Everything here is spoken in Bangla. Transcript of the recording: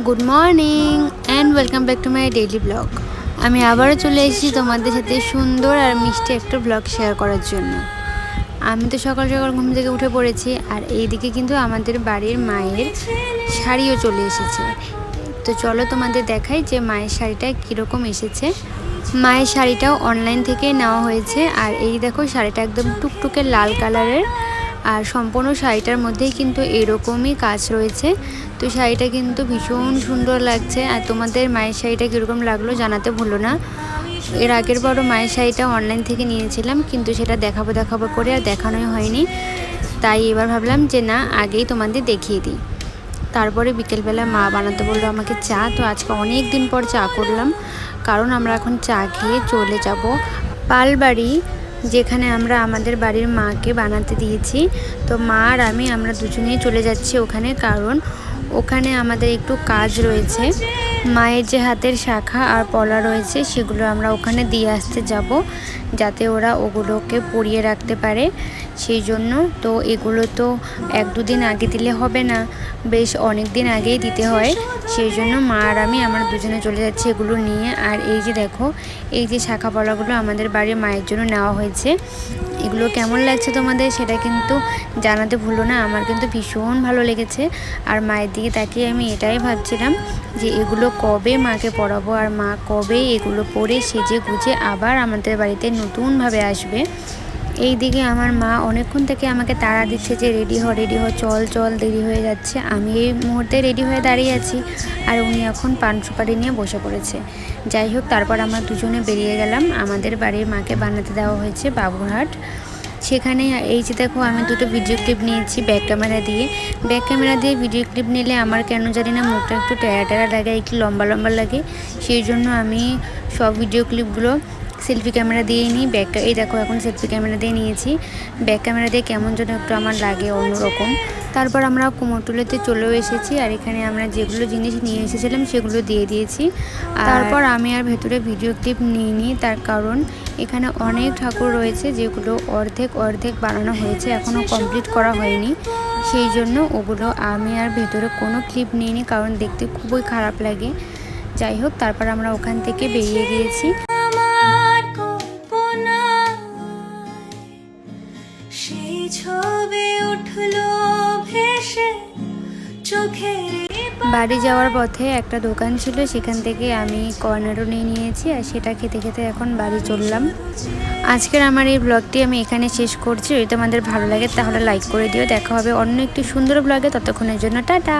Good morning and welcome back to my daily blog. আমি আবারও চলে এসেছি তোমাদের সাথে সুন্দর আর মিষ্টি একটা ব্লগ শেয়ার করার জন্য। আমি তো সকাল সকাল ঘুম থেকে উঠে পড়েছি, আর এইদিকে কিন্তু আমাদের বাড়ির মায়ের শাড়িও চলে এসেছে। তো চলো তোমাদের দেখাই যে মায়ের শাড়িটা কীরকম এসেছে। মায়ের শাড়িটাও অনলাইন থেকে নেওয়া হয়েছে, আর এই দেখো শাড়িটা একদম টুকটুকে লাল কালারের, আর সম্পূর্ণ শাড়িটার মধ্যেই কিন্তু এরকমই কাজ রয়েছে। তো শাড়িটা কিন্তু ভীষণ সুন্দর লাগছে। আর তোমাদের মায়ের শাড়িটা কীরকম লাগলো জানাতে ভুলো না। এর আগের বারও মায়ের শাড়িটা অনলাইন থেকে নিয়েছিলাম, কিন্তু সেটা দেখাবো করে আর দেখানোই হয়নি। তাই এবার ভাবলাম যে না, আগেই তোমাদের দেখিয়ে দিই। তারপরে বিকেলবেলা মা বানাতে বললো আমাকে চা। তো আজকে অনেক দিন পর চা করলাম, কারণ আমরা এখন চা খেয়ে চলে যাব পালবাড়ি, যেখানে আমরা আমাদের বাড়ির মাকে বানাতে দিয়েছি। তো মা আর আমরা দুজনেই চলে যাচ্ছি ওখানে, কারণ ওখানে আমাদের একটু কাজ রয়েছে। মায়ের যে হাতের শাখা আর পলা রয়েছে সেগুলো আমরা ওখানে দিয়ে আসতে যাব, যাতে ওরা ওগুলোকে পরিয়ে রাখতে পারে। সেই জন্য তো এগুলো তো এক দুদিন আগে দিলে হবে না, বেশ অনেক দিন আগেই দিতে হয়। সেই জন্য মা আর আমরা দুজনে চলে যাচ্ছি এগুলো নিয়ে। আর এই যে দেখো, এই যে শাখা পলাগুলো আমাদের বাড়ির মায়ের জন্য নেওয়া হয়েছে। এগুলো কেমন লাগছে তোমাদের সেটা কিন্তু জানাতে ভুলো না। আমার কিন্তু ভীষণ ভালো লেগেছে। আর মায়ের দিকে তাকিয়ে আমি এটাই ভাবছিলাম যে এগুলো কবে মাকে পরাবো, আর মা কবে এগুলো পরে সেজে গুজে আবার আমাদের বাড়িতে নতুনভাবে আসবে। এই দিকে আমার মা অনেকক্ষণ থেকে আমাকে তাড়া দিচ্ছে যে রেডি হ, চল দেরি হয়ে যাচ্ছে। আমি এই মুহূর্তে রেডি হয়ে দাঁড়িয়ে আছি, আর উনি এখন পান সুপারি নিয়ে বসে পড়েছে। যাই হোক, তারপর আমরা দুজনে বেরিয়ে গেলাম। আমাদের বাড়ির মাকে বানাতে দেওয়া হয়েছে বাবুরহাট। সেখানে এই যে দেখো, আমি দুটো ভিডিও ক্লিপ নিয়েছি ব্যাক ক্যামেরা দিয়ে ভিডিও ক্লিপ নিলে আমার কেন জানি না মুখটা একটু টেরা লাগে, একটু লম্বা লাগে। সেই জন্য আমি সব ভিডিও ক্লিপগুলো সেলফি ক্যামেরা দিয়েই নিই। এই দেখো, এখন সেলফি ক্যামেরা দিয়ে নিয়েছি। ব্যাক ক্যামেরা দিয়ে কেমন যেন একটু আমার লাগে অন্যরকম। তারপর আমরা কুমোরটুলিতে চলেও এসেছি, আর এখানে আমরা যেগুলো জিনিস নিয়ে এসেছিলাম সেগুলো দিয়ে দিয়েছি। তারপর আমি আর ভেতরে ভিডিও ক্লিপ নিইনি, তার কারণ এখানে অনেক ঠাকুর রয়েছে যেগুলো অর্ধেক বানানো হয়েছে, এখনও কমপ্লিট করা হয়নি। সেই জন্য ওগুলো আমি আর ভেতরে কোনো ক্লিপ নিইনি, কারণ দেখতে খুবই খারাপ লাগে। যাই হোক, তারপর আমরা ওখান থেকে বেরিয়ে গিয়েছি। বাড়ি যাওয়ার পথে একটা দোকান ছিল, সেখান থেকে আমি কর্নেরও নিয়েছি, আর সেটা খেতে খেতে এখন বাড়ি চললাম। আজকের আমার এই ব্লগটি আমি এখানে শেষ করছি। যদি তোমাদের ভালো লাগে তাহলে লাইক করে দিও। দেখা হবে অন্য একটি সুন্দর ব্লগে, ততক্ষণের জন্য টাটা।